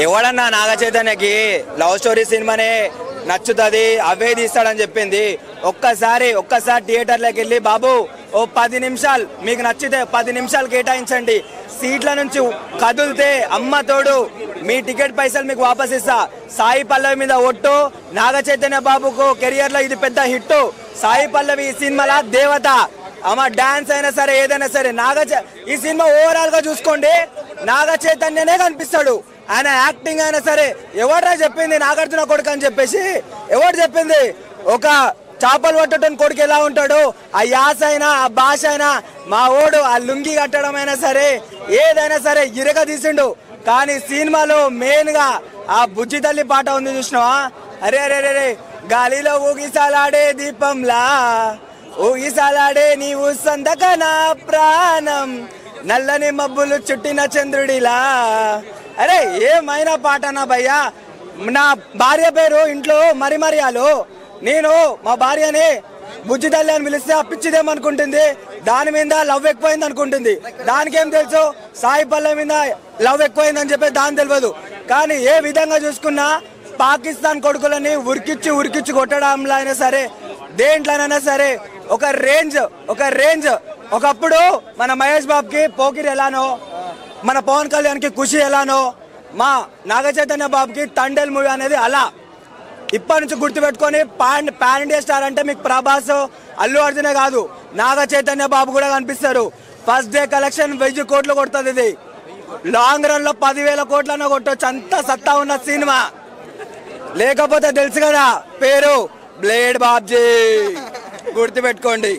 ఎవడన్నా నాగ చైతన్యకి love story సినిమానే నచ్చుతుంది అవే తీస్తాడని చెప్పింది. ఒక్కసారి థియేటర్లోకి వెళ్ళి బాబు ఓ 10 నిమిషాలు మీకు నచ్చితే 10 నిమిషాలు కేటాయించండి, సీట్ల నుంచి కదిలితే అమ్మ తోడు మీ టికెట్ పైసలు మీకు వాపస్ ఇస్తా. సాయి పల్లవి మీద ఒట్టు. నాగ చైతన్య బాబుకు కెరియర్ లో ఇది పెద్ద హిట్. సాయి పల్లవి ఈ సినిమాలో దేవత. అమ్మ డాన్స్ అయినా సరే ఏదైనా సరే ఈ సినిమా ఓవరాల్ గా చూసుకోండి నాగ చైతన్యనే కనిపిస్తాడు. ఆయన యాక్టింగ్ అయినా సరే. ఎవడ్రా చెప్పింది నాగార్జున కొడుకు అని చెప్పేసి? ఎవరు చెప్పింది? ఒక చేపలు పట్టడం కొడుకు ఎలా ఉంటాడు, ఆ యాస అయినా ఆ భాష అయినా మా ఓడు ఆ లుంగి కట్టడం అయినా సరే ఏదైనా సరే ఇరగ తీసిండు. కానీ సినిమాలో మెయిన్ గా ఆ బుజ్జి తల్లి పాట ఉంది చూసినావా? అరే అరే అరే గాలిలో ఊగిసాలాడే దీపంలా ఊగిసాలాడే నీవు సందక నా ప్రాణం నల్లని మబ్బులు చుట్టిన చంద్రుడిలా. అరే ఏమైనా పాటనా భయ్యా. నా భార్య పేరు ఇంట్లో మరియాలు. నేను మా భార్యని బుజ్జి తల్లి అని పిలిస్తే ఆ పిచ్చిదేమనుకుంటుంది, దాని మీద లవ్ ఎక్కువైంది అనుకుంటుంది. దానికేం తెలుసు సాయి పల్లవి మీద లవ్ ఎక్కువైందని చెప్పి దాని తెలియదు. కానీ ఏ విధంగా చూసుకున్నా పాకిస్తాన్ కొడుకులని ఉరికిచ్చి కొట్టడంలో అయినా సరే దేంట్లోనైనా సరే ఒక రేంజ్. ఒకప్పుడు మన మహేష్ బాబుకి పోకిరి ఎలానో, మన పవన్ కళ్యాణ్కి ఖుషి ఎలానో, మా నాగ చైతన్య బాబుకి తండేల్ మూవీ అనేది అలా. ఇప్పటి నుంచి గుర్తుపెట్టుకొని పాన్ ఇండియా స్టార్ అంటే మీకు ప్రభాస్ అల్లు అర్జునే కాదు నాగ చైతన్య బాబు కూడా కనిపిస్తారు. ఫస్ట్ డే కలెక్షన్ 1000 కోట్లు కొడుతుంది. ఇది లాంగ్ రన్ లో 10,000 కోట్లన్నా కొట్టొచ్చు, అంత సత్తా ఉన్న సినిమా. లేకపోతే తెలుసు కదా పేరు బ్లేడ్ బాబ్జీ, గుర్తుపెట్టుకోండి.